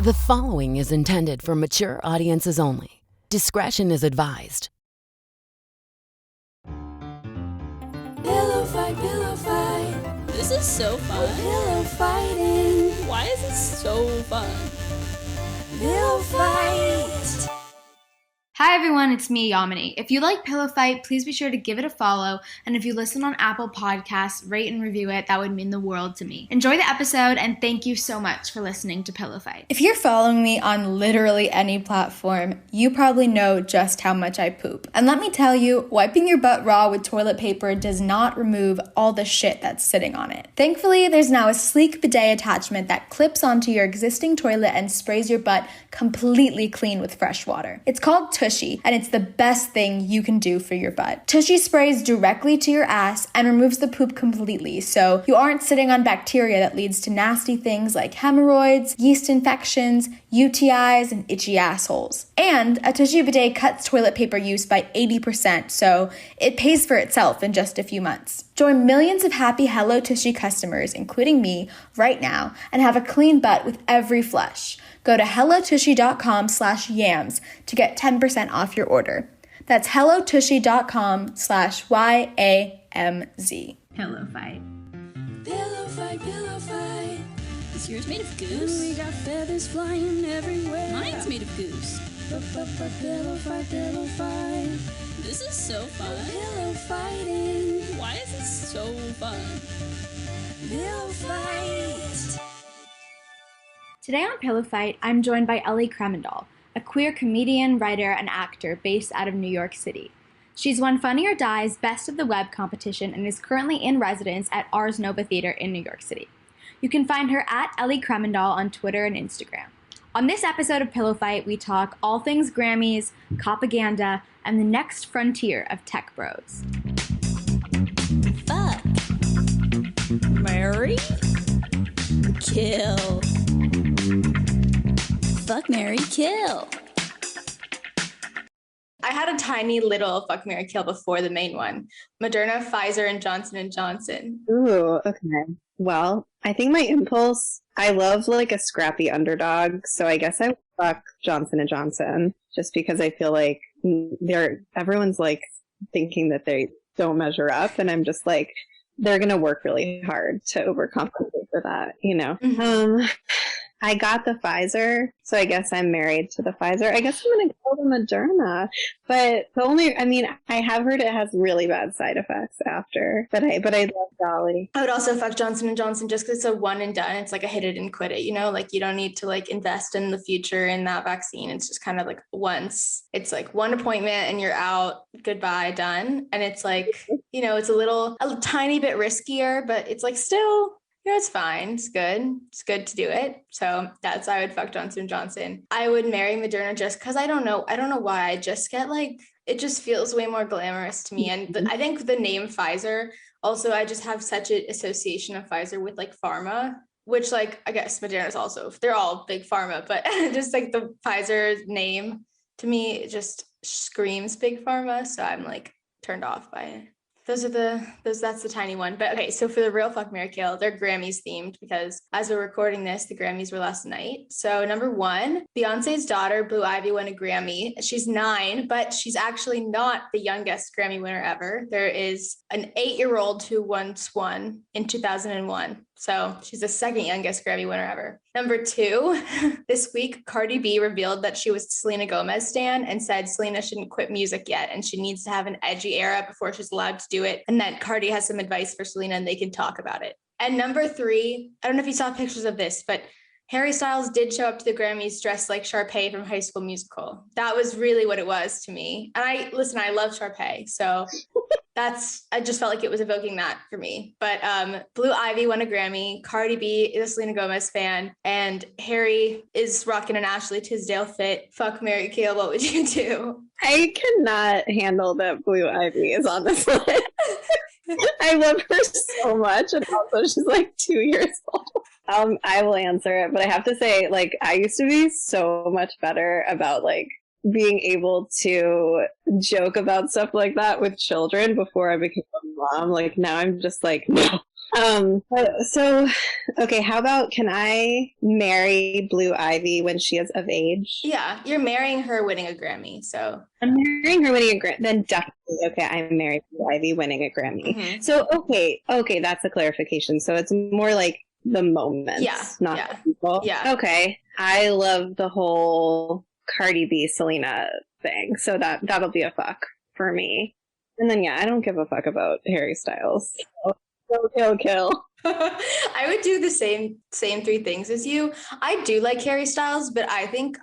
The following is intended for mature audiences only. Discretion is advised. Pillow fight, pillow fight. This is so fun. Pillow fighting. Why is it so fun? Pillow fight. Hi everyone, it's me, Yamini. If you like Pillow Fight, please be sure to give it a follow, and if you listen on Apple Podcasts, rate and review it. That would mean the world to me. Enjoy the episode, and thank you so much for listening to Pillow Fight. If you're following me on literally any platform, you probably know just how much I poop. And let me tell you, wiping your butt raw with toilet paper does not remove all the shit that's sitting on it. Thankfully, there's now a sleek bidet attachment that clips onto your existing toilet and sprays your butt completely clean with fresh water. It's called Tushy, and it's the best thing you can do for your butt. Tushy sprays directly to your ass and removes the poop completely, so you aren't sitting on bacteria that leads to nasty things like hemorrhoids, yeast infections, UTIs, and itchy assholes. And a Tushy bidet cuts toilet paper use by 80%, so it pays for itself in just a few months. Join millions of happy Hello Tushy customers, including me, right now, and have a clean butt with every flush. Go to hellotushy.com/yams to get 10% off your order. That's hellotushy.com/YAMZ. Pillow Fight. Pillow fight, pillow fight. Is yours made of goose? We got feathers flying everywhere. Mine's made of goose. Pillow fight, pillow fight. This is so fun. Pillow fighting. Why is it so fun? Pillow fight. Today on Pillow Fight, I'm joined by Ely Kreimendahl, a queer comedian, writer, and actor based out of New York City. She's won Funny or Die's Best of the Web competition and is currently in residence at Ars Nova Theater in New York City. You can find her at Ely Kreimendahl on Twitter and Instagram. On this episode of Pillow Fight, we talk all things Grammys, propaganda, and the next frontier of tech bros. Fuck. Marry? Kill. Fuck, marry, kill. I had a tiny little fuck, marry, kill before the main one. Moderna, Pfizer, and Johnson & Johnson. Ooh, okay. Well, I think my impulse, I love like a scrappy underdog, so I guess I would fuck Johnson & Johnson, just because I feel like everyone's like thinking that they don't measure up, and I'm just like, they're going to work really hard to overcompensate for that, you know? Mm-hmm. I got the Pfizer, so I guess I'm married to the Pfizer. I guess I'm going to go the Moderna, but I have heard it has really bad side effects after, but I love Dolly. I would also fuck Johnson & Johnson just because it's a one and done. It's like a hit it and quit it, you know? Like you don't need to like invest in the future in that vaccine. It's just kind of like once. It's like one appointment and you're out, goodbye, done. And it's like, you know, it's a tiny bit riskier, but it's like still... You know, it's fine. It's good. It's good to do it. So that's why I would fuck Johnson & Johnson. I would marry Moderna just because I don't know why. I just get like, it just feels way more glamorous to me. And I think the name Pfizer, also, I just have such an association of Pfizer with like pharma, which like, I guess Moderna's also, they're all big pharma, but just like the Pfizer name to me, it just screams big pharma. So I'm like turned off by it. That's the tiny one. But okay, so for the real fuck, marry, kill, they're Grammys themed because as we're recording this, the Grammys were last night. So number one, Beyonce's daughter, Blue Ivy, won a Grammy. She's 9, but she's actually not the youngest Grammy winner ever. There is an 8-year-old who once won in 2001. So she's the second youngest Grammy winner ever. Number 2, this week, Cardi B revealed that she was a Selena Gomez stan and said Selena shouldn't quit music yet and she needs to have an edgy era before she's allowed to do it. And that Cardi has some advice for Selena and they can talk about it. And number 3, I don't know if you saw pictures of this, but Harry Styles did show up to the Grammys dressed like Sharpay from High School Musical. That was really what it was to me. And I love Sharpay, so I just felt like it was evoking that for me. But Blue Ivy won a Grammy, Cardi B is a Selena Gomez fan, and Harry is rocking an Ashley Tisdale fit. Fuck, marry, kill, what would you do? I cannot handle that Blue Ivy is on this list. I love her so much, and also she's like 2 years old. I will answer it, but I have to say, like, I used to be so much better about like being able to joke about stuff like that with children before I became a mom. Like now I'm just like, no, So, okay, how about, can I marry Blue Ivy when she is of age? Yeah, you're marrying her winning a Grammy, so. I'm marrying her winning a Grammy. Then definitely, okay, I'm married Blue Ivy winning a Grammy. Mhm. So, okay, that's a clarification. So it's more like the moments, not the people. Yeah. Okay, I love the whole Cardi B Selena thing, so that'll be a fuck for me. And then I don't give a fuck about Harry Styles. Kill. I would do the same three things as you. I do like Harry Styles, but I think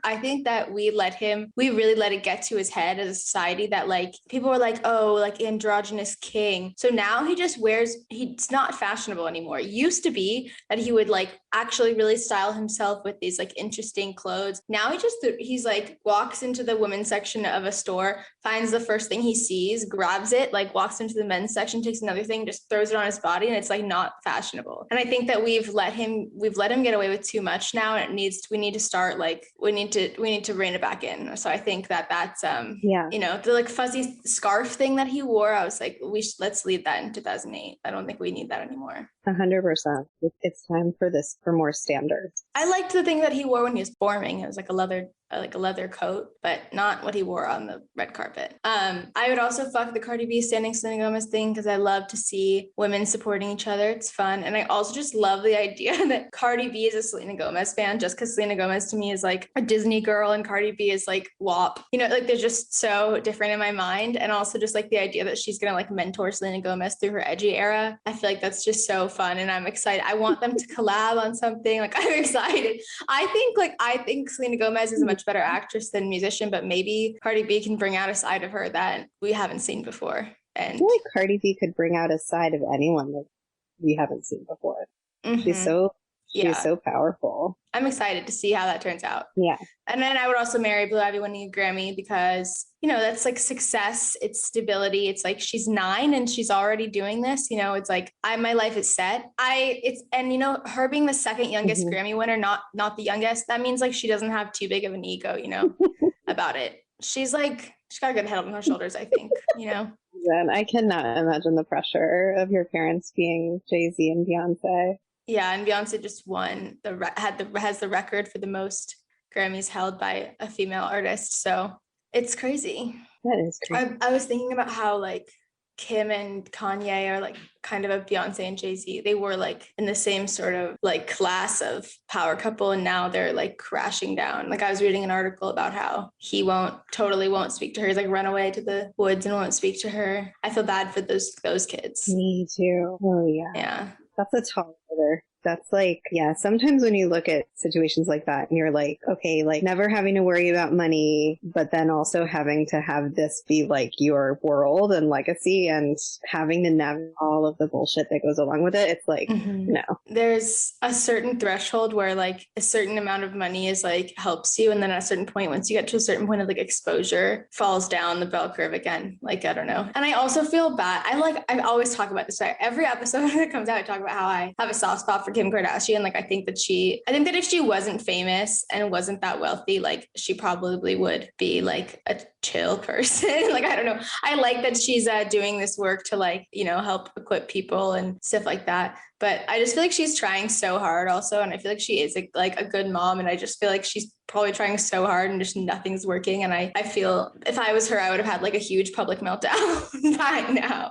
that we really let it get to his head as a society that like people were like, oh, like androgynous king. So now he's not fashionable anymore. It used to be that he would like actually really style himself with these like interesting clothes. Now he's like walks into the women's section of a store, finds the first thing he sees, grabs it, like walks into the men's section, takes another thing, just throws it on his body, and it's like not fashionable. And I think that we've let him get away with too much now, and we need to start like we need to rein it back in. So I think that's the like fuzzy scarf thing that he wore, I was like, let's leave that in 2008. I don't think we need that anymore. 100%. It's time for more standards. I liked the thing that he wore when he was performing. It was like a leather coat, but not what he wore on the red carpet. I would also fuck the Cardi B standing Selena Gomez thing because I love to see women supporting each other. It's fun. And I also just love the idea that Cardi B is a Selena Gomez fan, just because Selena Gomez to me is like a Disney girl and Cardi B is like WAP. You know, like they're just so different in my mind. And also just like the idea that she's gonna like mentor Selena Gomez through her edgy era. I feel like that's just so fun, and I'm excited. I want them to collab on something. Like I'm excited. I think Selena Gomez is a much better actress than musician, but maybe Cardi B can bring out a side of her that we haven't seen before. And I feel like Cardi B could bring out a side of anyone that we haven't seen before. mm-hmm. She's so powerful. I'm excited to see how that turns out. Yeah. And then I would also marry Blue Ivy winning a Grammy because, you know, that's like success. It's stability. It's like she's 9 and she's already doing this. You know, it's like my life is set. And you know, her being the second youngest Mm-hmm. Grammy winner, not the youngest, that means like she doesn't have too big of an ego, you know, about it. She's got a good head on her shoulders, I think, you know. Then I cannot imagine the pressure of your parents being Jay-Z and Beyonce. Yeah, and Beyonce just won has the record for the most Grammys held by a female artist. So it's crazy. That is crazy. I was thinking about how like Kim and Kanye are like kind of a Beyonce and Jay-Z. They were like in the same sort of like class of power couple, and now they're like crashing down. Like I was reading an article about how he totally won't speak to her. He's like run away to the woods and won't speak to her. I feel bad for those kids. Me too. Oh yeah. Yeah. That's a tall order. That's like, yeah, sometimes when you look at situations like that and you're like, okay, like never having to worry about money, but then also having to have this be like your world and legacy and having to navigate all of the bullshit that goes along with it. It's like, no. There's a certain threshold where like a certain amount of money is like helps you. And then at a certain point, once you get to a certain point of like exposure, falls down the bell curve again. Like, I don't know. And I also feel bad. I always talk about this. Every episode that comes out, I talk about how I have a soft spot for Kim Kardashian. Like I think that if she wasn't famous and wasn't that wealthy, like she probably would be like a chill person. Like I don't know. I like that she's doing this work to like, you know, help equip people and stuff like that. But I just feel like she's trying so hard also. And I feel like she is like a good mom. And I just feel like she's probably trying so hard and just nothing's working. And I feel if I was her, I would have had like a huge public meltdown by now.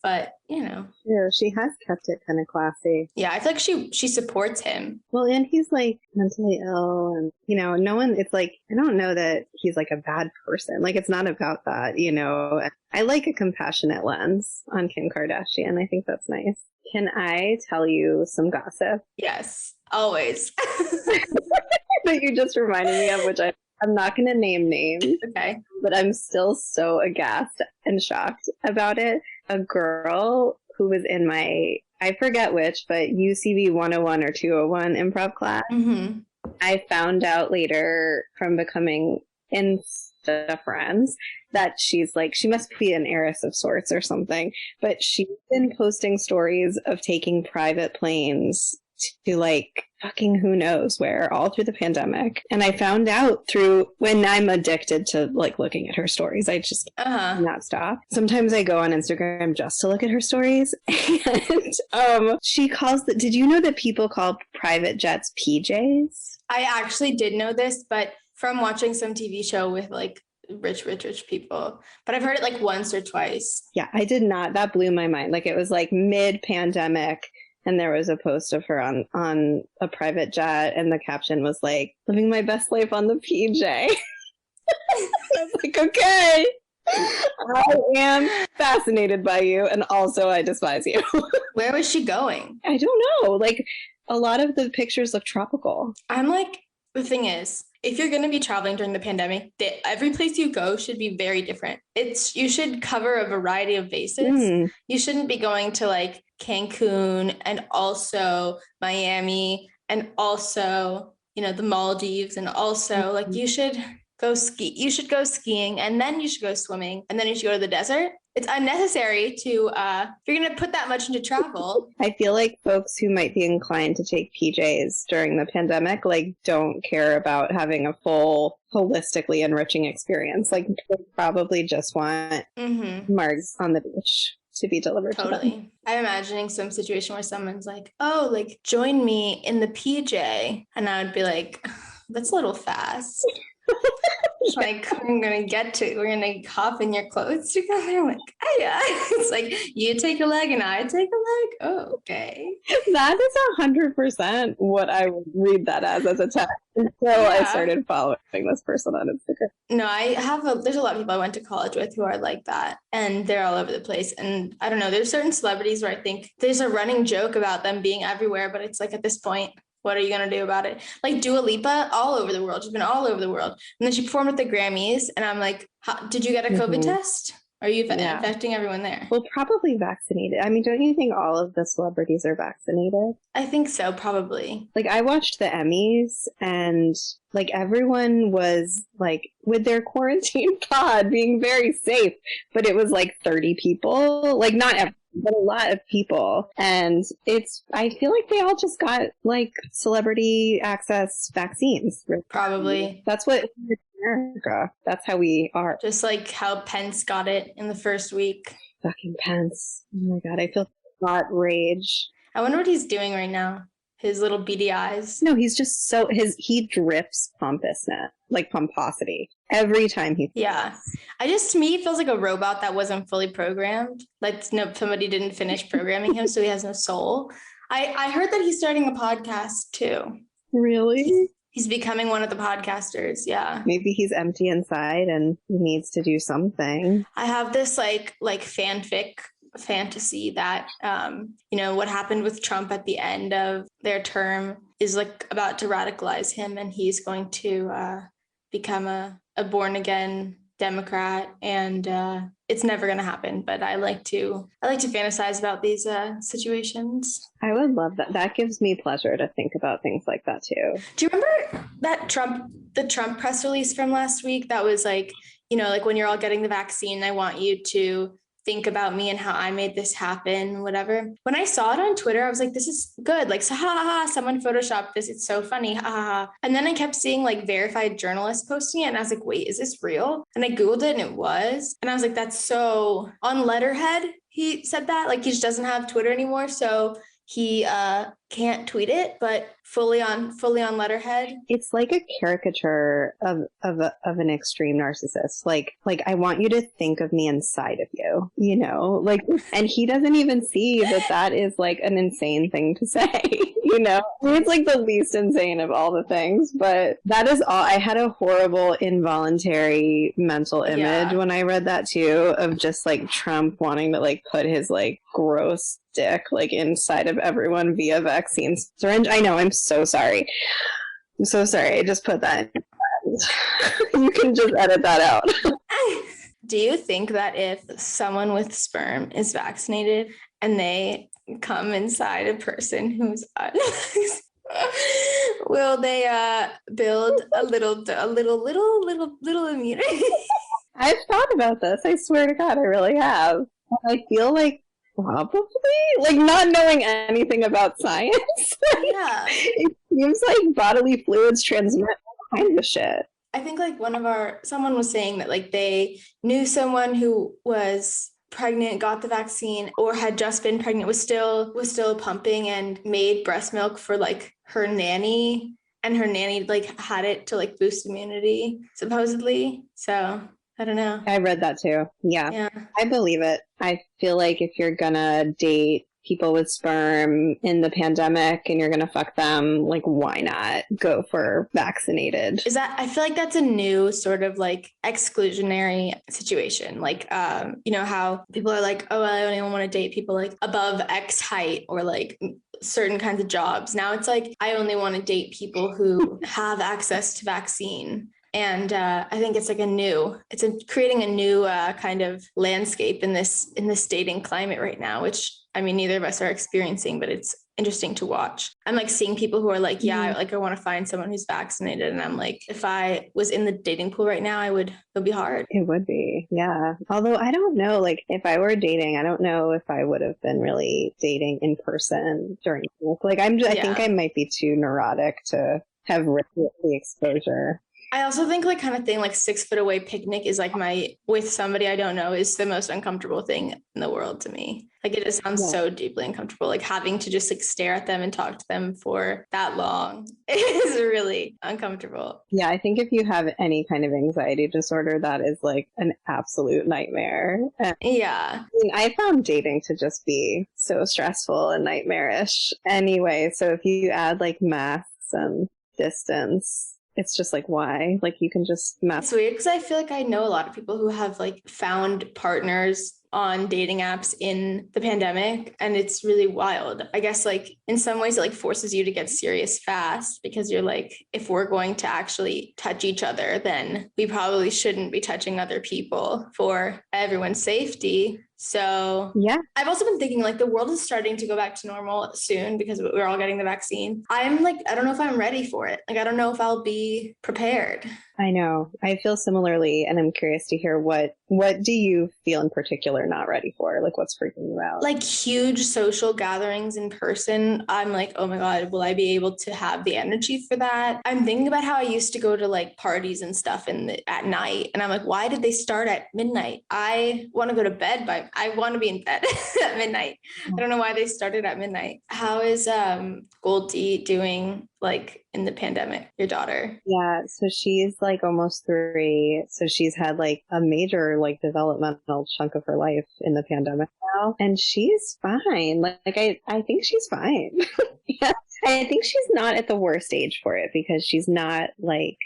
But, you know. Yeah, she has kept it kind of classy. Yeah, I feel like she supports him. Well, and he's like mentally ill and, you know, it's like, I don't know that he's like a bad person. Like it's not about that, you know. I like a compassionate lens on Kim Kardashian. I think that's nice. Can I tell you some gossip? Yes, always. That you just reminded me of, which I'm not going to name names. Okay. But I'm still so aghast and shocked about it. A girl who was in I forget which, but UCB 101 or 201 improv class. Mm-hmm. I found out later from becoming Insta friends that she's like, she must be an heiress of sorts or something, but she's been posting stories of taking private planes to like fucking who knows where all through the pandemic. And I found out through when I'm addicted to like looking at her stories. I just cannot stop. Sometimes I go on Instagram just to look at her stories. And she calls did you know that people call private jets PJs? I actually did know this, but from watching some TV show with like rich people, but I've heard it like once or twice. Yeah, I did not. That blew my mind. Like it was like mid-pandemic and there was a post of her on a private jet and the caption was like, living my best life on the PJ. I was like, okay, I am fascinated by you and also I despise you. Where was she going? I don't know. Like a lot of the pictures look tropical. I'm like, the thing is, if you're going to be traveling during the pandemic, every place you go should be very different. You should cover a variety of bases. You shouldn't be going to like Cancun and also Miami and also, you know, the Maldives and also like you should go ski. You should go skiing and then you should go swimming and then you should go to the desert. It's unnecessary to, if you're going to put that much into travel. I feel like folks who might be inclined to take PJs during the pandemic, like, don't care about having a full, holistically enriching experience. Like, they probably just want margs on the beach to be delivered to them. Totally. I'm imagining some situation where someone's like, oh, like, join me in the PJ. And I would be like, that's a little fast. Like, we're gonna hop in your clothes together. Like, oh, yeah. It's like you take a leg and I take a leg. Oh, okay. That is 100% what I would read that as a text until I started following this person on Instagram. No, there's a lot of people I went to college with who are like that, and they're all over the place. And I don't know, there's certain celebrities where I think there's a running joke about them being everywhere, but it's like at this point, what are you going to do about it? Like Dua Lipa, all over the world. She's been all over the world. And then she performed at the Grammys. And I'm like, did you get a COVID test? Are you infecting everyone there? Well, probably vaccinated. I mean, don't you think all of the celebrities are vaccinated? I think so, probably. Like, I watched the Emmys and, like, everyone was, like, with their quarantine pod being very safe. But it was, like, 30 people. Like, not everyone, but a lot of people. And I feel like they all just got, like, celebrity access vaccines. Probably. That's what America. That's how we are. Just like how Pence got it in the first week. Fucking Pence. Oh my God, I feel hot rage. I wonder what he's doing right now. His little beady eyes. No, he's just he drips pompousness, like pomposity every time he. Yeah. To me, it feels like a robot that wasn't fully programmed. Like somebody didn't finish programming him, so he has no soul. I heard that he's starting a podcast too. Really? He's becoming one of the podcasters. Yeah. Maybe he's empty inside and he needs to do something. I have this like fanfic fantasy that, what happened with Trump at the end of their term is like about to radicalize him and he's going to become a born again Democrat, and it's never going to happen. But I like to fantasize about these situations. I would love that. That gives me pleasure to think about things like that too. Do you remember the Trump press release from last week? That was like, like when you're all getting the vaccine, I want you to think about me and how I made this happen, whatever. When I saw it on Twitter, I was like, this is good. Like, so, ha ha ha, someone photoshopped this. It's so funny. Ha ha ha. And then I kept seeing like verified journalists posting it. And I was like, wait, is this real? And I Googled it and it was. And I was like, that's so on Letterhead. He said that like he just doesn't have Twitter anymore. So he can't tweet it, but fully on Letterhead. It's like a caricature of an extreme narcissist. Like I want you to think of me inside of you, like, and he doesn't even see that is like an insane thing to say, It's like the least insane of all the things, but that is all. I had a horrible involuntary mental image when I read that too, of just like Trump wanting to like put his like gross dick like inside of everyone via vaccine syringe. I know, I'm so sorry. I just put that in. You can just edit that out. Do you think that if someone with sperm is vaccinated and they come inside a person who's unvaccinated, will they build a little immunity? I've thought about this. I swear to God, I really have. I feel like Probably, like, not knowing anything about science. Yeah. It seems like bodily fluids transmit all kinds of shit. I think like someone was saying that like they knew someone who was pregnant, got the vaccine, or had just been pregnant, was still pumping and made breast milk for like her nanny, and her nanny like had it to like boost immunity, supposedly. So I don't know. I read that too. Yeah. I believe it. I feel like if you're gonna date people with sperm in the pandemic and you're gonna fuck them, like, why not go for vaccinated? I feel like that's a new sort of like exclusionary situation. Like, you know how people are like, oh, I only want to date people like above X height or like certain kinds of jobs. Now it's like, I only want to date people who have access to vaccine. And I think it's like creating a new kind of landscape in this dating climate right now, which I mean, neither of us are experiencing, but it's interesting to watch. I'm like seeing people who are like, yeah, like I want to find someone who's vaccinated. And I'm like, if I was in the dating pool right now, it'd be hard. It would be. Yeah. Although I don't know, like if I were dating, I don't know if I would have been really dating in person during, like, I think I might be too neurotic to have risked the exposure. I also think like kind of thing like 6 foot away picnic is like with somebody I don't know is the most uncomfortable thing in the world to me. Like it just sounds so deeply uncomfortable. Like having to just like stare at them and talk to them for that long is really uncomfortable. Yeah, I think if you have any kind of anxiety disorder, that is like an absolute nightmare. Yeah. I mean, I found dating to just be so stressful and nightmarish anyway. So if you add like masks and distance, it's just like, why? Like you can just mess. It's weird because I feel like I know a lot of people who have like found partners on dating apps in the pandemic, and it's really wild. I guess like in some ways it like forces you to get serious fast, because you're like, if we're going to actually touch each other, then we probably shouldn't be touching other people for everyone's safety. So yeah, I've also been thinking like the world is starting to go back to normal soon because we're all getting the vaccine. I'm like, I don't know if I'm ready for it. Like, I don't know if I'll be prepared. I know. I feel similarly, and I'm curious to hear what do you feel in particular not ready for? Like, what's freaking you out? Like huge social gatherings in person. I'm like, oh my God, will I be able to have the energy for that? I'm thinking about how I used to go to like parties and stuff at night. And I'm like, why did they start at midnight? I want to go to bed I want to be in bed at midnight. I don't know why they started at midnight. How is Goldie doing like in the pandemic, your daughter? Yeah, so she's like almost 3. So she's had like a major like developmental chunk of her life in the pandemic now. And she's fine. Like I think she's fine. Yeah. I think she's not at the worst age for it, because she's not like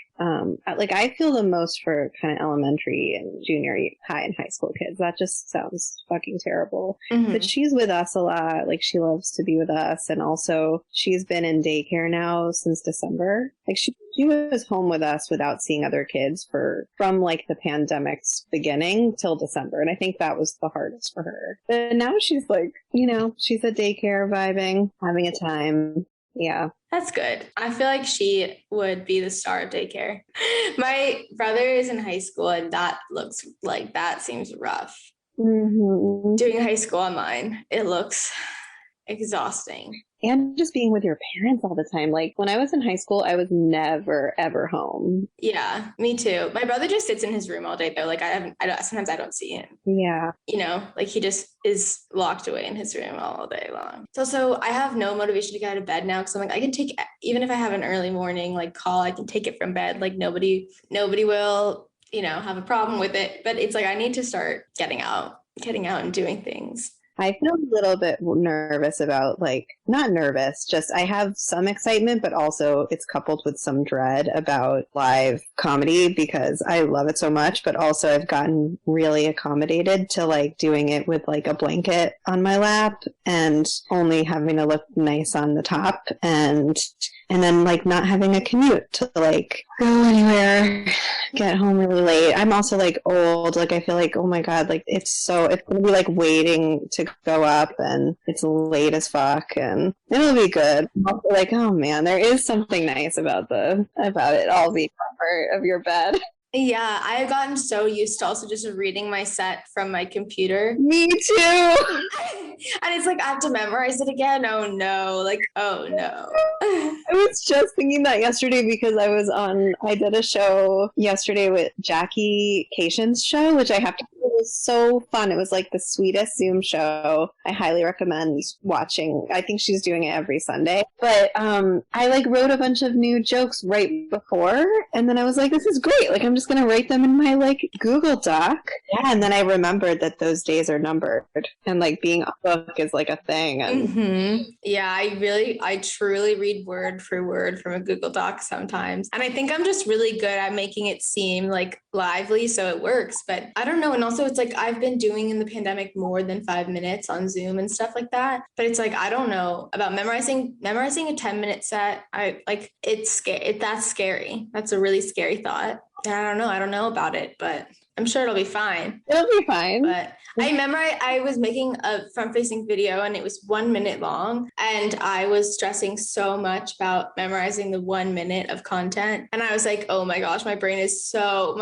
I feel the most for kind of elementary and junior high and high school kids. That just sounds fucking terrible. Mm-hmm. But she's with us a lot. Like she loves to be with us. And also she's been in daycare now since December. Like she was home with us without seeing other kids from like the pandemic's beginning till December. And I think that was the hardest for her. But now she's like, she's at daycare vibing, having a time. Yeah. That's good. I feel like she would be the star of daycare. My brother is in high school, and that seems rough. Mm-hmm. Doing high school online, it looks exhausting. And just being with your parents all the time. Like when I was in high school, I was never, ever home. Yeah, me too. My brother just sits in his room all day though. Like sometimes I don't see him. Yeah. Like he just is locked away in his room all day long. So I have no motivation to get out of bed now, because I'm like, I can take, even if I have an early morning like call, I can take it from bed. Like nobody will, have a problem with it. But it's like, I need to start getting out and doing things. I feel a little bit nervous about, like, not nervous, just I have some excitement, but also it's coupled with some dread about live comedy, because I love it so much, but also I've gotten really accommodated to like doing it with like a blanket on my lap and only having to look nice on the top, and then like not having a commute to like go anywhere, get home really late. I'm also like old. Like I feel like, oh my God, like it's going to be like waiting to go up, and it's late as fuck, and it'll be good. I'm also like, oh man, there is something nice about it all being comfort of your bed. Yeah, I've gotten so used to also just reading my set from my computer. Me too. And it's like I have to memorize it again. Oh no. Like, oh no. I was just thinking that yesterday because I did a show yesterday with Jackie Cation's show, which I have to say was so fun. It was like the sweetest Zoom show. I highly recommend watching. I think she's doing it every Sunday. But I like wrote a bunch of new jokes right before, and then I was like, this is great. Like, I'm just going to write them in my like Google Doc. Yeah, and then I remembered that those days are numbered, and like being a book is like a thing. And Yeah, I truly read word for word from a Google Doc sometimes. And I think I'm just really good at making it seem like lively, so it works. But I don't know. And also it's like I've been doing in the pandemic more than 5 minutes on Zoom and stuff like that. But it's like I don't know about memorizing a 10-minute set. It's scary. That's scary. That's a really scary thought. And I don't know about it, but I'm sure it'll be fine. It'll be fine. But I was making a front-facing video and it was 1 minute long, and I was stressing so much about memorizing the 1 minute of content. And I was like, oh my gosh, my brain is so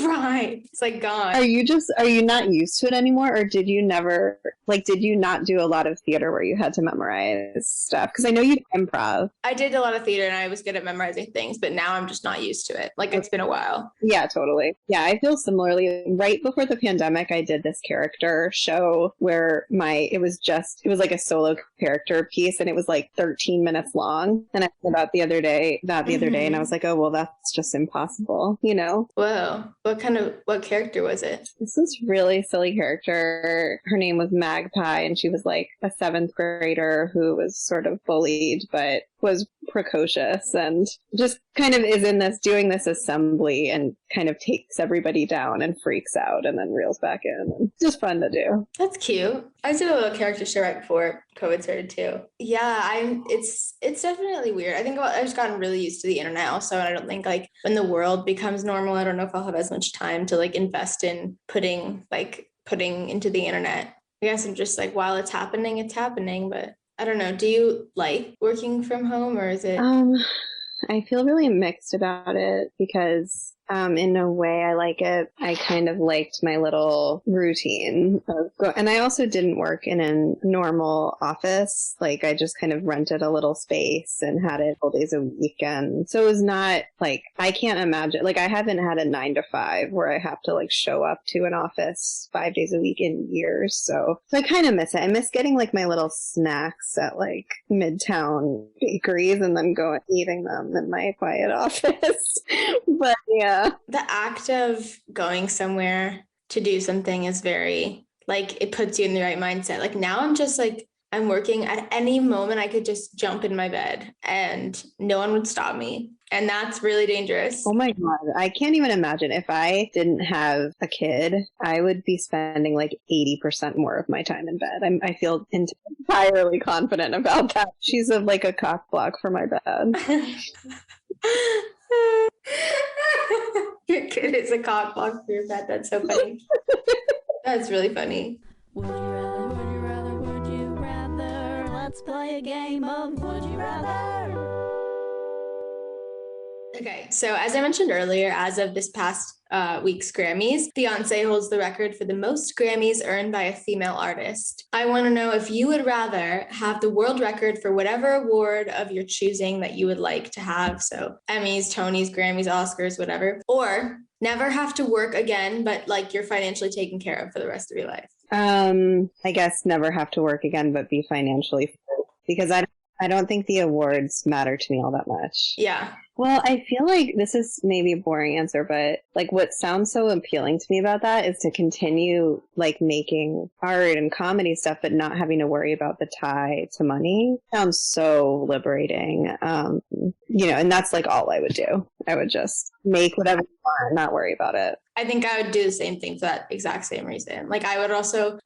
fried. It's like gone. Are you not used to it anymore, or did you not do a lot of theater where you had to memorize stuff? Because I know you did improv. I did a lot of theater and I was good at memorizing things, but now I'm just not used to it. Like, it's been a while. Yeah, totally. Yeah, I feel similarly. Right before the pandemic, I did this character show where it was like a solo character piece, and it was like 13 minutes long. And I thought about the other day, and I was like, oh, well, that's just impossible, you know? Whoa. What character was it? This is really silly character. Her name was Magpie, and she was like a 7th grader who was sort of bullied, but was precocious and just kind of is doing this assembly and kind of takes everybody down and freaks out and then reels back in. It's just fun to do. That's cute. I did a little character show right before COVID started too. Yeah, it's definitely weird. I think I've just gotten really used to the internet also, and I don't think like when the world becomes normal, I don't know if I'll have as much time to like invest in putting into the internet. I guess I'm just like, while it's happening, but I don't know. Do you like working from home, or is it? I feel really mixed about it because in a way I like it. I kind of liked my little routine and I also didn't work in a normal office. Like, I just kind of rented a little space and had it all days a week. And so it was not like, I can't imagine, like, I haven't had a 9 to 5 where I have to like show up to an office 5 days a week in years. So I kind of miss it. I miss getting like my little snacks at like Midtown bakeries and then eating them in my quiet office. But yeah. The act of going somewhere to do something is very, like, it puts you in the right mindset. Like, now I'm just like, I'm working. At any moment I could just jump in my bed and no one would stop me. And that's really dangerous. Oh my God. I can't even imagine. If I didn't have a kid, I would be spending like 80% more of my time in bed. I feel entirely confident about that. She's like a cock block for my bed. Your kid is a cock block for your bed. That's so funny. That's really funny. Would you rather, would you rather, would you rather? Let's play a game of Would You Rather. Okay, so as I mentioned earlier, as of this past week's Grammys, Beyonce holds the record for the most Grammys earned by a female artist. I want to know if you would rather have the world record for whatever award of your choosing that you would like to have, so Emmys, Tonys, Grammys, Oscars, whatever, or never have to work again, but like you're financially taken care of for the rest of your life. I guess never have to work again, but be financially free, because I don't think the awards matter to me all that much. Yeah. Well, I feel like this is maybe a boring answer, but like what sounds so appealing to me about that is to continue like making art and comedy stuff, but not having to worry about the tie to money. Sounds so liberating. And that's like all I would do. I would just make whatever I want and not worry about it. I think I would do the same thing for that exact same reason. Like, I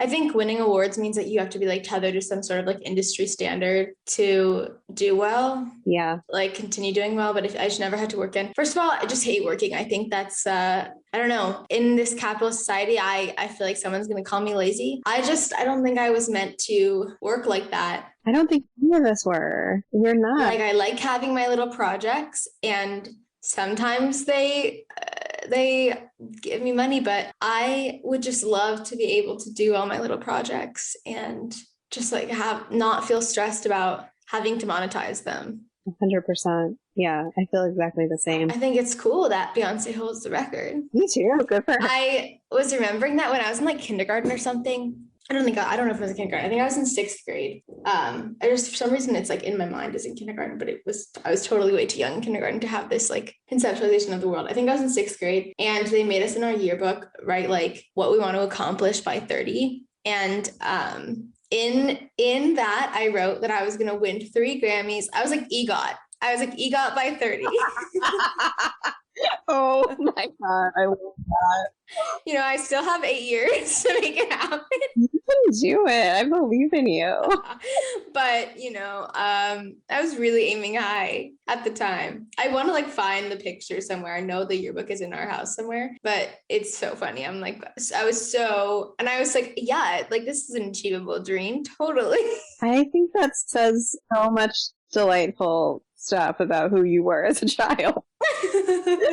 think winning awards means that you have to be like tethered to some sort of like industry standard to do well. Yeah. Like continue doing well. But if I just never had to work in, first of all, I just hate working. I think that's, I don't know, in this capitalist society, I feel like someone's going to call me lazy. I don't think I was meant to work like that. I don't think any of us were. We're not. Like, I like having my little projects, and sometimes they they give me money, but I would just love to be able to do all my little projects and just like not feel stressed about having to monetize them. 100%. Yeah, I feel exactly the same. I think it's cool that Beyonce holds the record. Me too. Good for her. I was remembering that when I was in like kindergarten or something. I don't know if it was in kindergarten. I think I was in 6th grade. I just, for some reason, it's like in my mind as in kindergarten, but I was totally way too young in kindergarten to have this like conceptualization of the world. I think I was in 6th grade, and they made us in our yearbook write like what we want to accomplish by 30. And in that, I wrote that I was going to win 3 Grammys. I was like EGOT. By 30. Oh my God. I love that. You know, I still have 8 years to make it happen. You can do it. I believe in you. But, you know, I was really aiming high at the time. I want to like find the picture somewhere. I know the yearbook is in our house somewhere, but it's so funny. I'm like, I was like, yeah, like this is an achievable dream. Totally. I think that says so much delightful stuff about who you were as a child.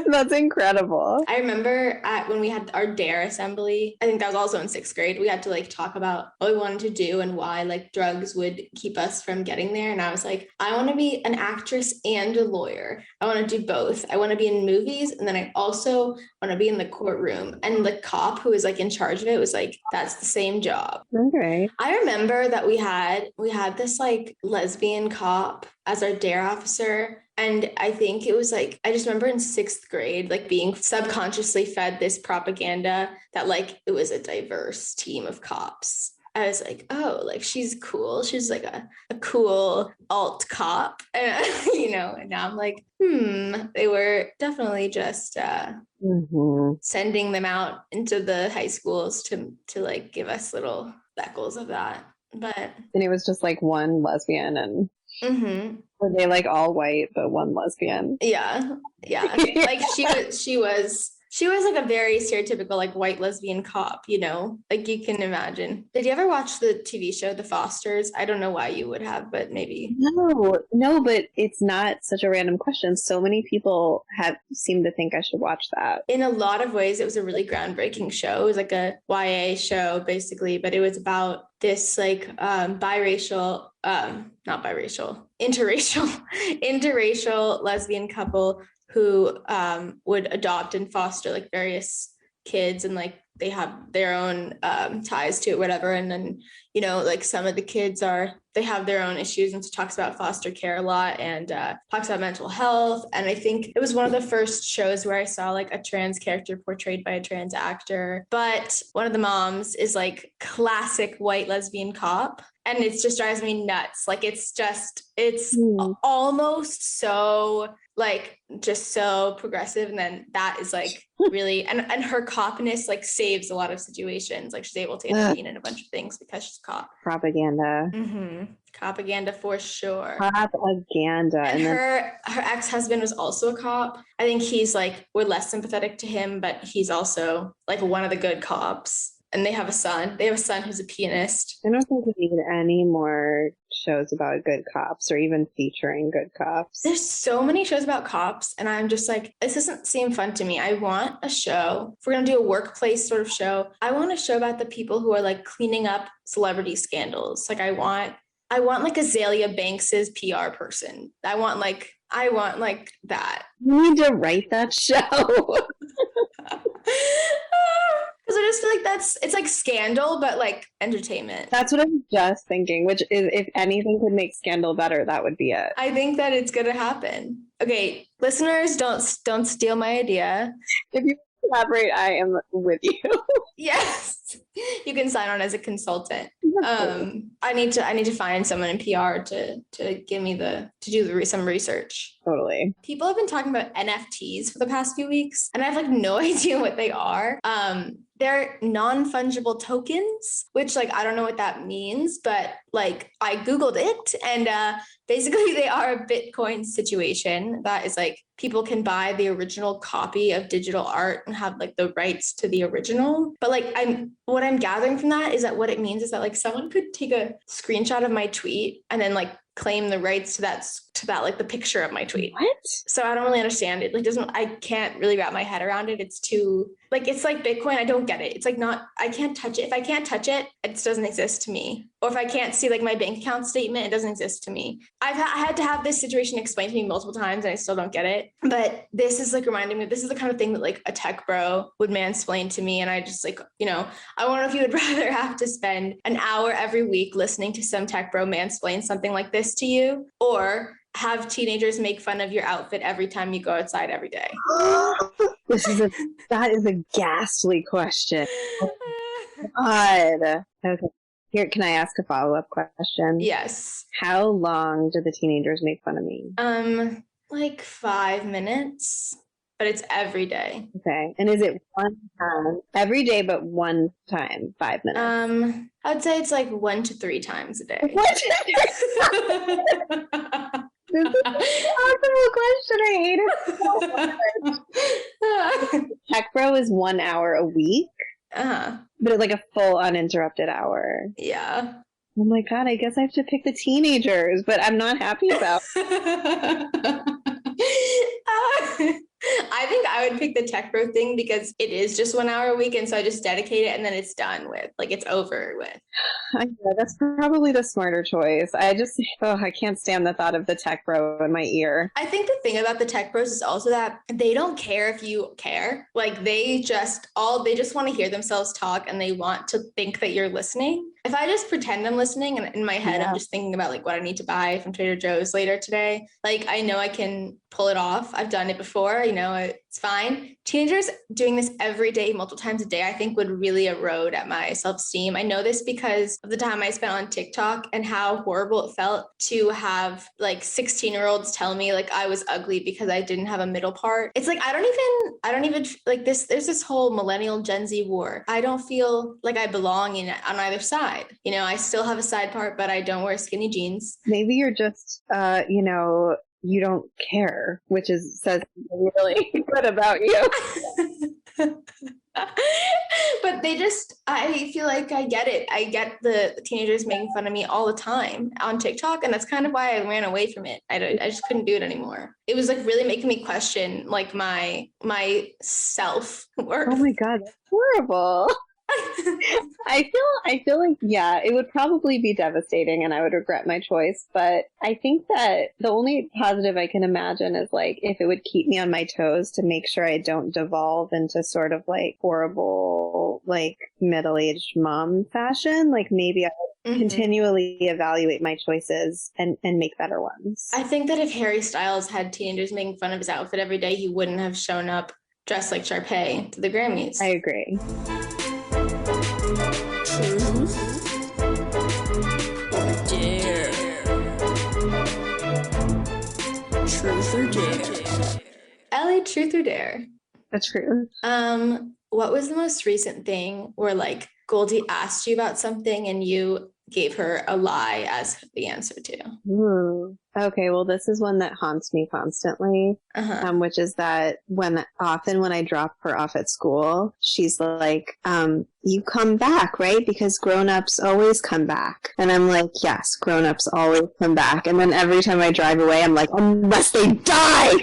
That's incredible. I remember when we had our DARE assembly, I think that was also in 6th grade, we had to like talk about what we wanted to do and why like drugs would keep us from getting there. And I was like, I want to be an actress and a lawyer. I want to do both. I want to be in movies, and then I also want to be in the courtroom. And the cop who was like in charge of it was like, that's the same job. Okay. I remember that we had this like lesbian cop as our DARE officer. And I think it was like, I just remember in 6th grade, like being subconsciously fed this propaganda that like it was a diverse team of cops. I was like, oh, like she's cool. She's like a cool alt cop, and, you know, and now I'm like, they were definitely just sending them out into the high schools to like give us little speckles of that. But and it was just like one lesbian, and were they like all white but one lesbian? Yeah. Like she was like a very stereotypical like white lesbian cop, you know, like you can imagine. Did you ever watch the TV show The Fosters? I don't know why you would have, but maybe. No, but it's not such a random question. So many people seem to think I should watch that. In a lot of ways, it was a really groundbreaking show. It was like a YA show basically, but it was about this like interracial lesbian couple who would adopt and foster like various kids, and like they have their own ties to it, whatever. And then, you know, like some of the kids they have their own issues, and so talks about foster care a lot, and talks about mental health. And I think it was one of the first shows where I saw like a trans character portrayed by a trans actor. But one of the moms is like classic white lesbian cop, and it just drives me nuts. Like it's almost so like just so progressive, and then that is like really and her copness like saves a lot of situations. Like she's able to intervene in a bunch of things because she's a cop. Propaganda. Propaganda for sure. Propaganda. And her ex-husband was also a cop. I think he's like, we're less sympathetic to him, but he's also like one of the good cops. And they have a son. Who's a pianist. I don't think we need any more shows about good cops or even featuring good cops. There's so many shows about cops, and I'm just like, this doesn't seem fun to me. I want a show. If we're going to do a workplace sort of show, I want a show about the people who are like cleaning up celebrity scandals. Like I want like Azalea Banks's PR person. I want like that. You need to write that show. Because I just feel like it's like Scandal, but like entertainment. That's what I was just thinking, which is if anything could make Scandal better, that would be it. I think that it's going to happen. Okay, listeners, don't steal my idea. If you collaborate, I am with you. Yes, you can sign on as a consultant. I need to find someone in PR to give me to do some research. Totally. People have been talking about NFTs for the past few weeks, and I have like no idea what they are. They're non-fungible tokens, which like I don't know what that means, but like I Googled it, and basically they are a Bitcoin situation that is like people can buy the original copy of digital art and have like the rights to the original. But like what I'm gathering from that is that what it means is that like someone could take a screenshot of my tweet and then like claim the rights to that like the picture of my tweet. What? So I don't really understand it. Like I can't really wrap my head around it. It's too like, it's like Bitcoin. I don't get it. It's like I can't touch it. If I can't touch it, it just doesn't exist to me. Or if I can't see like my bank account statement, it doesn't exist to me. I had to have this situation explained to me multiple times and I still don't get it. But this is like reminding me, this is the kind of thing that like a tech bro would mansplain to me. And I just like, I wonder if you would rather have to spend an hour every week listening to some tech bro mansplain something like this to you, or have teenagers make fun of your outfit every time you go outside every day. That is a ghastly question. God. Okay. Here, can I ask a follow-up question? Yes. How long do the teenagers make fun of me? Like 5 minutes, but it's every day. Okay. And is it one time every day, but one time, 5 minutes? I would say it's like 1 to 3 times a day. What? This is an impossible question. I hate it so much. Tech Bro is 1 hour a week. But it's like a full uninterrupted hour. Yeah. Oh my God, I guess I have to pick the teenagers, but I'm not happy about it. I think I would pick the tech bro thing because it is just 1 hour a week. And so I just dedicate it and then it's done with. Like it's over with. Yeah, that's probably the smarter choice. I can't stand the thought of the tech bro in my ear. I think the thing about the tech bros is also that they don't care if you care. Like they just want to hear themselves talk and they want to think that you're listening. If I just pretend I'm listening and in my head, I'm just thinking about like what I need to buy from Trader Joe's later today. Like I know I can pull it off. I've done it before, it's fine. Teenagers doing this every day, multiple times a day, I think would really erode at my self-esteem. I know this because of the time I spent on TikTok and how horrible it felt to have like 16-year-olds tell me like I was ugly because I didn't have a middle part. It's like, I don't even like this. There's this whole millennial Gen Z war. I don't feel like I belong on either side. I still have a side part, but I don't wear skinny jeans. Maybe you're just, you don't care, which says really good about you. But I feel like I get it. I get the teenagers making fun of me all the time on TikTok. And that's kind of why I ran away from it. I just couldn't do it anymore. It was like really making me question like my self-worth. Oh my God, that's horrible. I feel like, yeah, it would probably be devastating and I would regret my choice. But I think that the only positive I can imagine is like if it would keep me on my toes to make sure I don't devolve into sort of like horrible, like middle-aged mom fashion. Like maybe I would continually evaluate my choices and make better ones. I think that if Harry Styles had teenagers making fun of his outfit every day, he wouldn't have shown up dressed like Sharpay to the Grammys. I agree. Truth or dare? Truth or dare? Ellie, truth or dare? The truth. What was the most recent thing where like Goldie asked you about something and you gave her a lie as the answer to? Okay, well, this is one that haunts me constantly, which is that when I drop her off at school, she's like, you come back, right? Because grown-ups always come back. And I'm like, yes, grown-ups always come back. And then every time I drive away, I'm like, unless they die!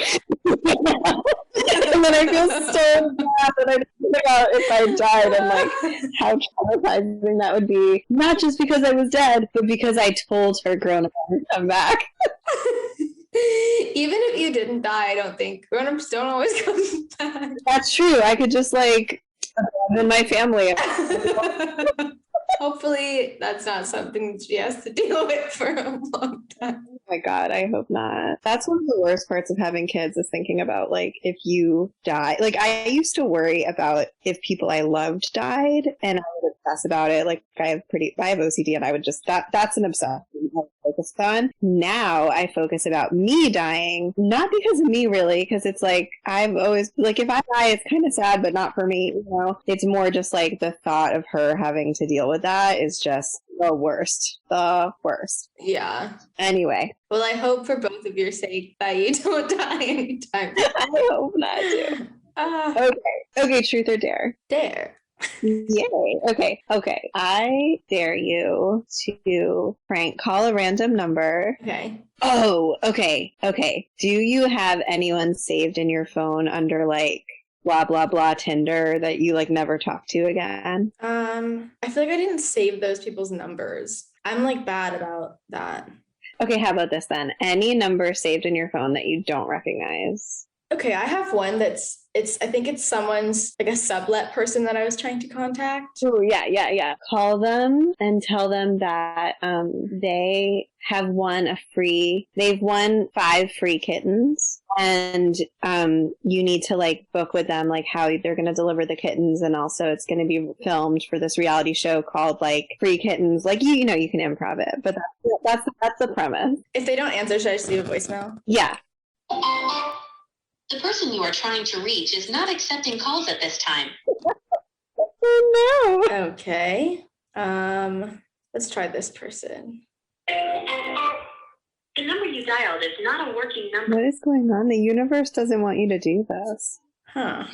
And then I feel so bad that I think about if I died and like how traumatizing that would be. Not just because I was dead, but because I told her grown-ups would come back. Even if you didn't die, I don't think grown-ups don't always come back. That's true. I could just like abandon my family. Hopefully that's not something she has to deal with for a long time. Oh my God, I hope not. That's one of the worst parts of having kids is thinking about like if you die. Like I used to worry about if people I loved died and I would obsess about it. Like I have OCD and I would just that's an obsession I focus on. Now I focus about me dying, not because of me really, because it's like I've always like if I die it's kind of sad, but not for me, It's more just like the thought of her having to deal with that is just the worst. Yeah. Anyway. Well, I hope for both of your sake that you don't die anytime. I hope not too. Okay, truth or dare? Dare. Yay. Okay. I dare you to call a random number. Okay. Oh, okay. Do you have anyone saved in your phone under like blah blah blah Tinder that you like never talk to again? I feel like I didn't save those people's numbers. I'm like bad about that. Okay, how about this then? Any number saved in your phone that you don't recognize? Okay, I have one I think it's someone's like a sublet person that I was trying to contact. Oh, yeah. Call them and tell them that they have they've won 5 free kittens, and you need to like book with them like how they're going to deliver the kittens, and also it's going to be filmed for this reality show called like Free Kittens. Like you know you can improv it, but that's the premise. If they don't answer, should I just leave a voicemail? Yeah. The person you are trying to reach is not accepting calls at this time. Oh no. Okay. Let's try this person. The number you dialed is not a working number. What is going on? The universe doesn't want you to do this. Huh.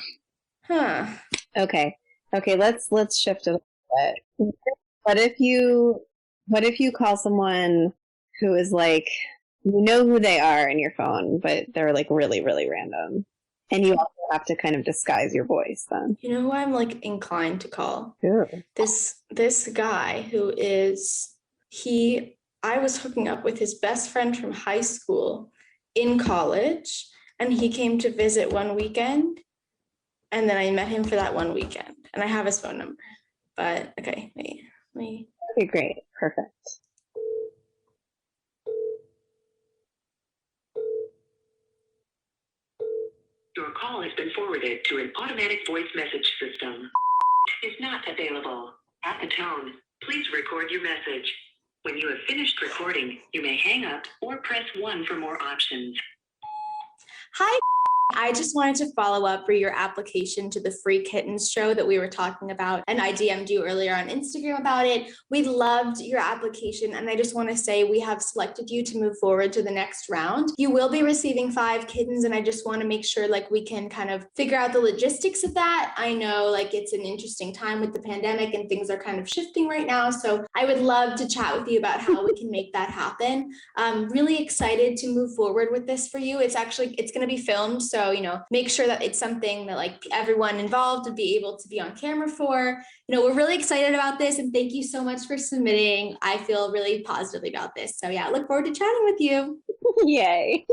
Okay, let's shift it a bit. What if you call someone who is like, you know who they are in your phone, but they're like really, really random. And you also have to kind of disguise your voice then. You know who I'm like inclined to call? Ooh. This guy who is I was hooking up with his best friend from high school in college, and he came to visit one weekend, and then I met him for that one weekend, and I have his phone number. But okay, wait. Okay, great. Perfect. Your call has been forwarded to an automatic voice message system. Is not available. At the tone, please record your message. When you have finished recording, you may hang up or press 1 for more options. Hi. I just wanted to follow up for your application to the Free Kittens show that we were talking about, and I DM'd you earlier on Instagram about it. We loved your application, and I just want to say we have selected you to move forward to the next round. You will be receiving 5 kittens, and I just want to make sure like we can kind of figure out the logistics of that. I know like it's an interesting time with the pandemic and things are kind of shifting right now, so I would love to chat with you about how we can make that happen. I'm really excited to move forward with this for you. It's going to be filmed, so make sure that it's something that like everyone involved would be able to be on camera for. We're really excited about this, and thank you so much for submitting. I feel really positively about this. So yeah, look forward to chatting with you. Yay.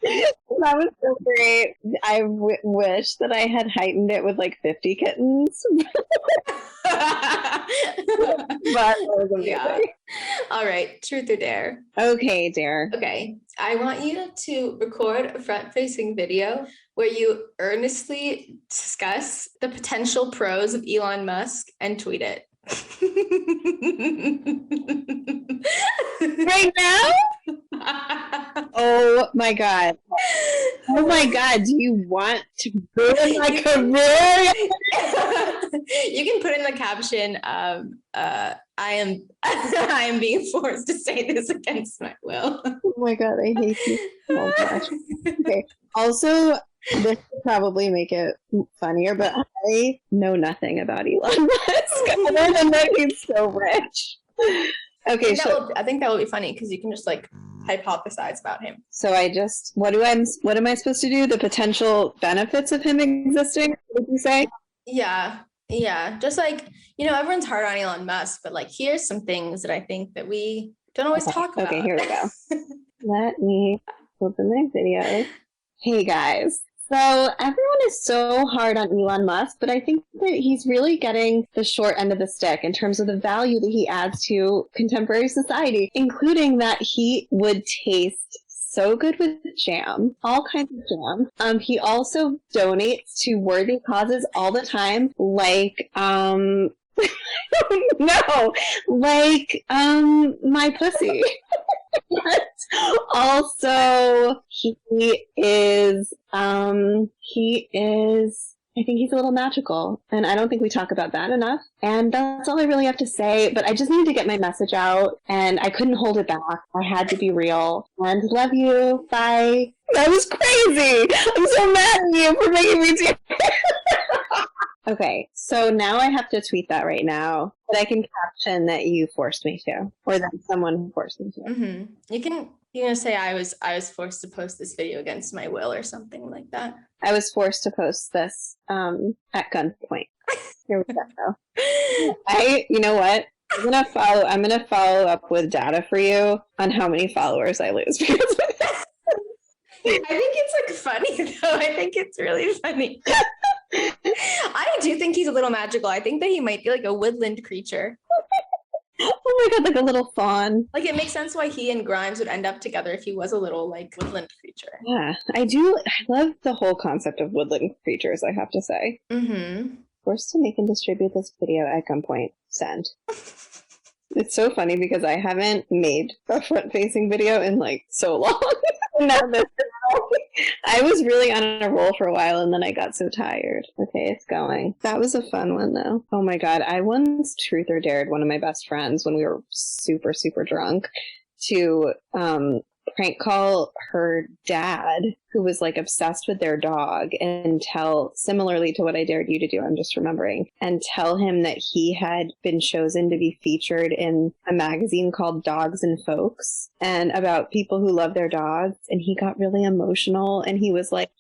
That was so great. I wish that I had heightened it with like 50 kittens. But that was amazing. Yeah. All right, truth or dare? Okay, dare. Okay, I want you to record a front-facing video where you earnestly discuss the potential pros of Elon Musk and tweet it. Right now? Oh my god. Oh my god, do you want to ruin my career? You can put in the caption, I am being forced to say this against my will. Oh my god, I hate you so much. Okay. Also, this would probably make it funnier, but I know nothing about Elon Musk other than that he's so rich. Okay, I think that will be funny because you can just like hypothesize about him. So what am I supposed to do? The potential benefits of him existing? What did you say? Yeah. Just like, everyone's hard on Elon Musk, but like, here's some things that I think that we don't always talk about. Okay, here we go. Let me open my video. Hey guys. So everyone is so hard on Elon Musk, but I think that he's really getting the short end of the stick in terms of the value that he adds to contemporary society, including that he would taste so good with jam, all kinds of jam. He also donates to worthy causes all the time, like, I don't know, like, my pussy. But also, he is, I think he's a little magical, and I don't think we talk about that enough. And that's all I really have to say, but I just needed to get my message out, and I couldn't hold it back. I had to be real. And love you. Bye. That was crazy. I'm so mad at you for making me do Okay, so now I have to tweet that right now, but I can caption that you forced me to, or that someone forced me to. Mm-hmm. You can say I was forced to post this video against my will or something like that. I was forced to post this at gunpoint. Here we go. You know what? I'm gonna follow up with data for you on how many followers I lose because of this. I think it's like funny though. I think it's really funny. I do think he's a little magical. I think that he might be like a woodland creature. Oh my god, like a little fawn. Like it makes sense why he and Grimes would end up together if he was a little like woodland creature. Yeah, I do. I love the whole concept of woodland creatures, I have to say. Mm-hmm. Forced to make and distribute this video at gunpoint. Send. It's so funny because I haven't made a front-facing video in like so long. I was really on a roll for a while and then I got so tired. Okay, it's going. That was a fun one though. Oh my god, I once truth or dared one of my best friends when we were super, super drunk to prank call her dad, who was like obsessed with their dog, and tell, similarly to what I dared you to do, I'm just remembering, and tell him that he had been chosen to be featured in a magazine called Dogs and Folks, and about people who love their dogs. And he got really emotional, and he was like,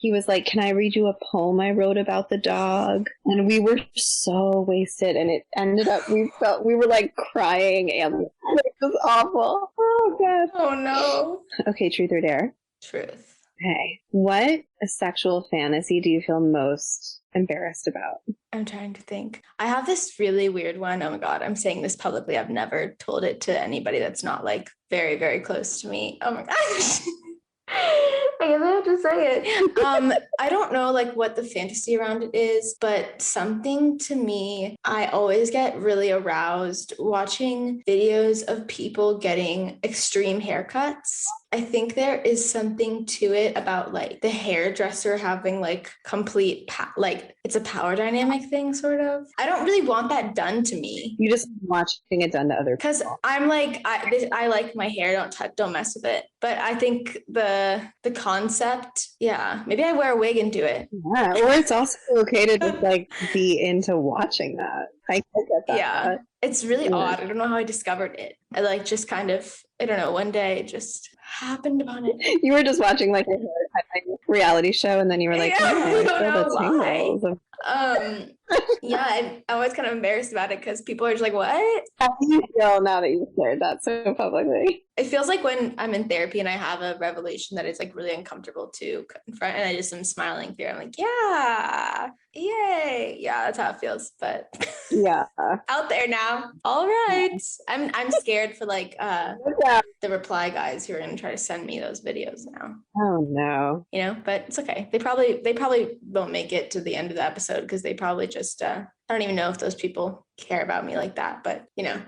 can I read you a poem I wrote about the dog? And we were so wasted, and it ended up, we were like crying, and it was awful. Oh god. Oh no. Okay, truth or dare? Truth. Okay. What sexual fantasy do you feel most embarrassed about? I'm trying to think. I have this really weird one. Oh my god, I'm saying this publicly. I've never told it to anybody that's not like very, very close to me. Oh my gosh. I guess I have to say it. I don't know like what the fantasy around it is, but something to me, I always get really aroused watching videos of people getting extreme haircuts. I think there is something to it about like the hairdresser having like complete, like it's a power dynamic thing sort of. I don't really want that done to me. You just watching it done to other people. Because I'm like, I like my hair, don't mess with it. But I think the concept, yeah, maybe I wear a wig and do it. Yeah, or it's also okay to just like be into watching that. I get that. Yeah, it's really odd. I don't know how I discovered it. I like just kind of, I don't know, one day just happened upon it. You were just watching like a reality show and then you were like, yeah, I feel the tingles of yeah, I was kind of embarrassed about it because people are just like, what? How do you feel now that you've shared that so publicly? It feels like when I'm in therapy and I have a revelation that is like really uncomfortable to confront, and I just am smiling through. I'm like, yeah, yay, yeah, that's how it feels. But yeah, out there now. All right, I'm scared for like the reply guys who are gonna try to send me those videos now. Oh no, you know, but it's okay. They probably won't make it to the end of the episode because they probably just I don't even know if those people care about me like that, but you know.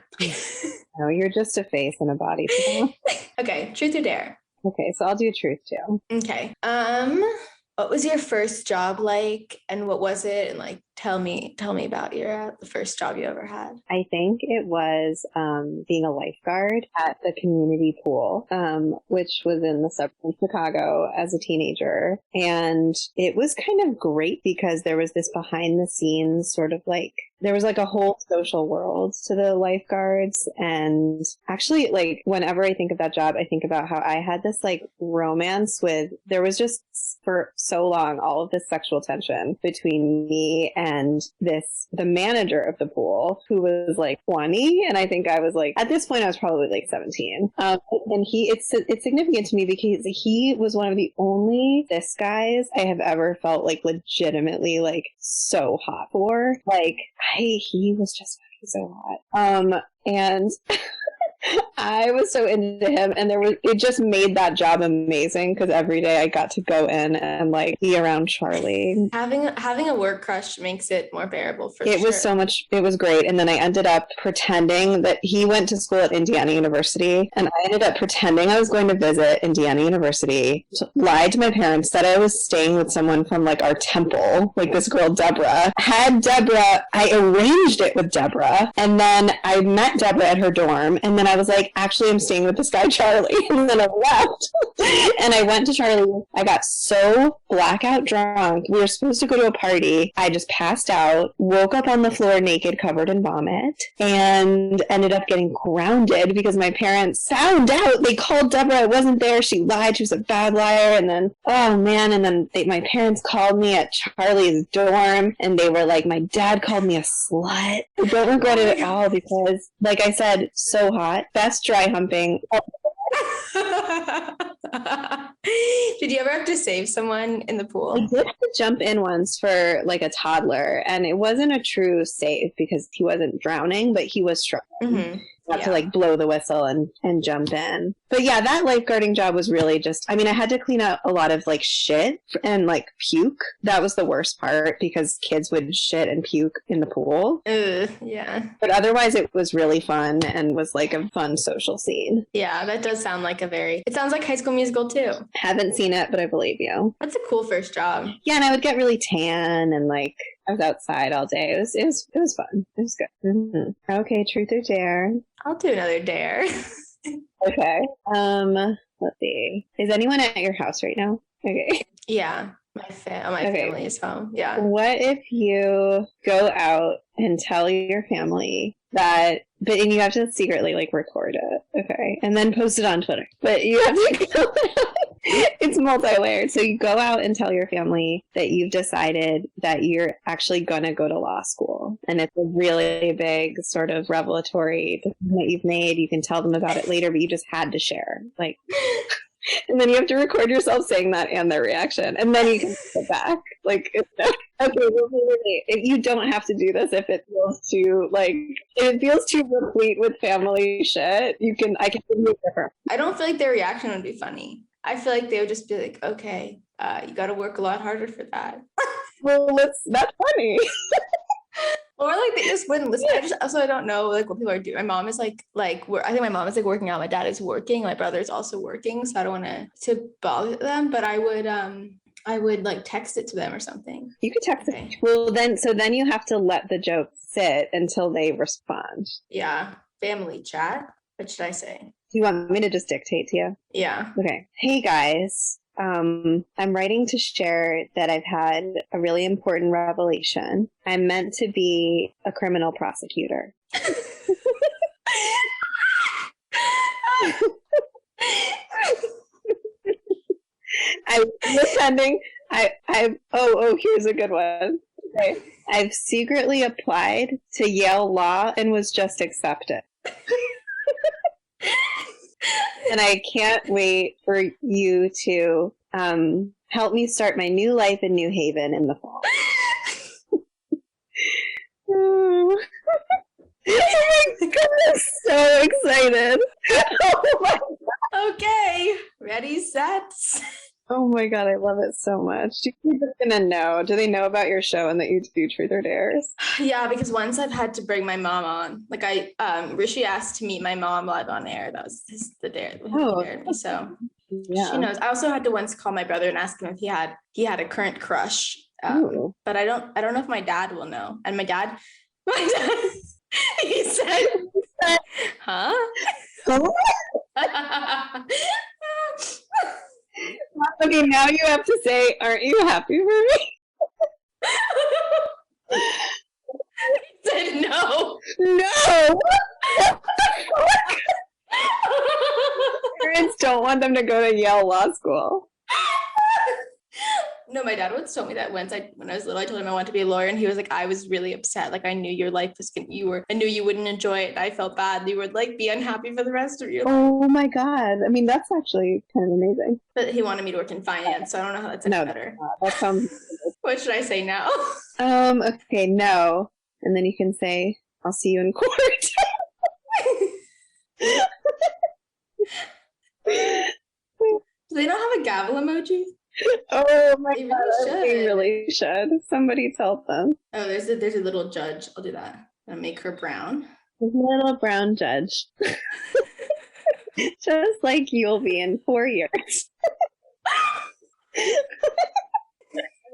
No, you're just a face and a body for them. Okay, truth or dare? Okay, so I'll do truth too. Okay. What was your first job like, and what was it? And like, tell me about the first job you ever had. I think it was being a lifeguard at the community pool, which was in the suburbs of Chicago as a teenager. And it was kind of great because there was this behind the scenes sort of like, there was like a whole social world to the lifeguards. And actually, like, whenever I think of that job, I think about how I had this like romance with, there was just for so long all of this sexual tension between me and the manager of the pool, who was like 20, and I think I was like, at this point I was probably like 17. And it's significant to me because he was one of the only cis guys I have ever felt like legitimately like so hot for. Like he was just so hot. And I was so into him, and it just made that job amazing because every day I got to go in and like be around Charlie. Having a work crush makes it more bearable for sure. It was so much, it was great. And then I ended up pretending that he went to school at Indiana University, and I ended up pretending I was going to visit Indiana University, lied to my parents, said I was staying with someone from like our temple, like this girl Deborah. I arranged it with Deborah, and then I met Deborah at her dorm, and then I was like, actually, I'm staying with this guy, Charlie. And then I left. And I went to Charlie. I got so blackout drunk. We were supposed to go to a party. I just passed out, woke up on the floor naked, covered in vomit, and ended up getting grounded because my parents found out. They called Deborah. I wasn't there. She lied. She was a bad liar. And then, oh man. And then my parents called me at Charlie's dorm, and they were like, my dad called me a slut. I don't regret it at all because, like I said, so hot. Best dry humping. Did you ever have to save someone in the pool? I did have to jump in once for like a toddler, and it wasn't a true save because he wasn't drowning, but he was struggling. Mm-hmm. Got to like blow the whistle and jump in. But yeah, that lifeguarding job was really just, I mean, I had to clean out a lot of like shit and like puke. That was the worst part because kids would shit and puke in the pool. Yeah. But otherwise it was really fun and was like a fun social scene. Yeah, that does sound like it sounds like High School Musical too. Haven't seen it, but I believe you. That's a cool first job. Yeah, and I would get really tan and like I was outside all day. It was fun. It was good. Mm-hmm. Okay, truth or dare? I'll do another dare. Okay. Let's see. Is anyone at your house right now? Okay. Yeah, my family is home. Yeah. What if you go out and tell your family that, and you have to secretly like record it, okay, and then post it on Twitter. But you have to go. It's multi-layered. So you go out and tell your family that you've decided that you're actually going to go to law school. And it's a really big sort of revelatory decision that you've made. You can tell them about it later, but you just had to share. Like, and then you have to record yourself saying that and their reaction. And then you can put it back. Like, okay, you don't have to do this if it feels too, replete with family shit. I can give you a different. I don't feel like their reaction would be funny. I feel like they would just be like, okay, you got to work a lot harder for that. Well, that's funny. Or like they just wouldn't listen. I don't know like what people are doing. My mom is like I think my mom is like working out. My dad is working. My brother is also working. So I don't want to bother them, but I would like text it to them or something. You could text it. Well, then you have to let the joke sit until they respond. Yeah. Family chat. What should I say? Do you want me to just dictate to you? Yeah. Okay. Hey guys, I'm writing to share that I've had a really important revelation. I'm meant to be a criminal prosecutor. I was attending. Here's a good one. Okay. I've secretly applied to Yale Law and was just accepted. And I can't wait for you to help me start my new life in New Haven in the fall. Oh my God, I'm so excited. Oh my God. Okay. Ready, set. Oh my God, I love it so much. Do you think they're gonna know? Do they know about your show and that you do Truth or Dares? Yeah, because once I've had to bring my mom on. Like Rishi asked to meet my mom live on air. That was the dare. Oh, me, so yeah. She knows. I also had to once call my brother and ask him if he had a current crush. But I don't know if my dad will know. And my dad he said, huh? Okay, now you have to say, aren't you happy for me? He said no. No! Parents don't want them to go to Yale Law School. No, my dad once told me that when I was little, I told him I wanted to be a lawyer, and he was like, I was really upset. Like, I knew your life was I knew you wouldn't enjoy it. And I felt bad. You would like be unhappy for the rest of your life. Oh my God. I mean, that's actually kind of amazing. But he wanted me to work in finance, so I don't know how that's any better. That sounds. What should I say now? Okay, no. And then you can say, I'll see you in court. Do they not have a gavel emoji? Oh my They God, they really should. Somebody tell them. Oh, there's a little judge. I'll do that. I'll make her brown. Little brown judge. Just like you'll be in 4 years.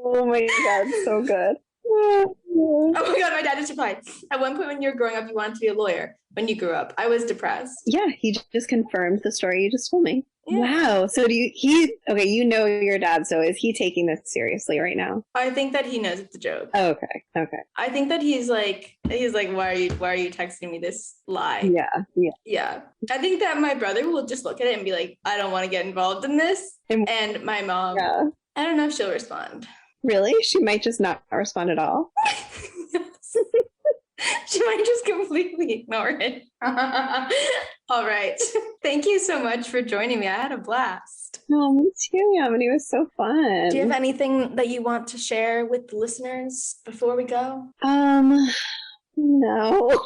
Oh my God, so good. Oh my God, my dad just replied. At one point when you were growing up, you wanted to be a lawyer. When you grew up, I was depressed. Yeah, he just confirmed the story you just told me. Yeah. Wow. So okay, you know your dad, so is he taking this seriously right now? I think that he knows it's a joke. Oh, okay. Okay. I think that he's like, why are you texting me this lie? Yeah. Yeah. Yeah. I think that my brother will just look at it and be like, I don't want to get involved in this. And my mom, Yeah. I don't know if she'll respond. Really? She might just not respond at all. Yes. She might just completely ignore it. All right. Thank you so much for joining me. I had a blast. Oh, me too, Yamini. It was so fun. Do you have anything that you want to share with the listeners before we go? No.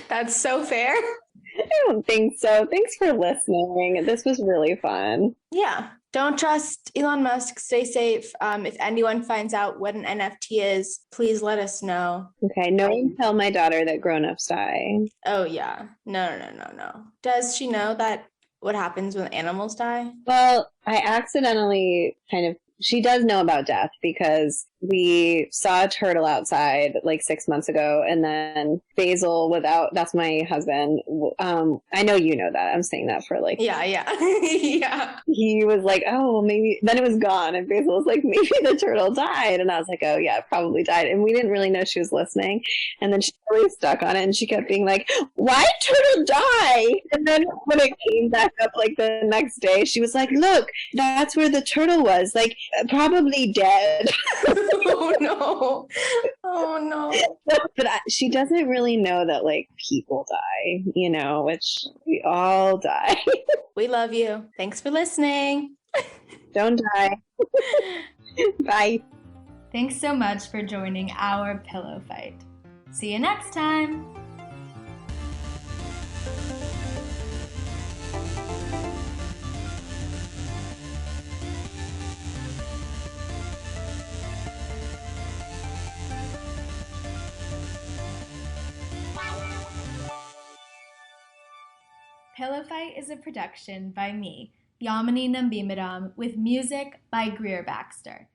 That's so fair. I don't think so. Thanks for listening. This was really fun. Yeah. Don't trust Elon Musk. Stay safe. If anyone finds out what an NFT is, please let us know. Okay. No one tell my daughter that grown-ups die. Oh, yeah. No. Does she know that what happens when animals die? Well, I accidentally she does know about death because we saw a turtle outside like 6 months ago, and then Basil that's my husband. I know you know that. I'm saying that for like... Yeah. Yeah. He was like, oh, well, maybe... Then it was gone, and Basil was like, maybe the turtle died. And I was like, oh, yeah, it probably died. And we didn't really know she was listening. And then she really stuck on it, and she kept being like, why turtle die? And then when it came back up like the next day, she was like, look, that's where the turtle was. Like, probably dead. Oh no. But she doesn't really know that like people die, which we all die. We love you. Thanks for listening. Don't die. Bye. Thanks so much for joining our pillow fight. See you next time. Pillow Fight is a production by me, Yamini Nambimadom, with music by Greer Baxter.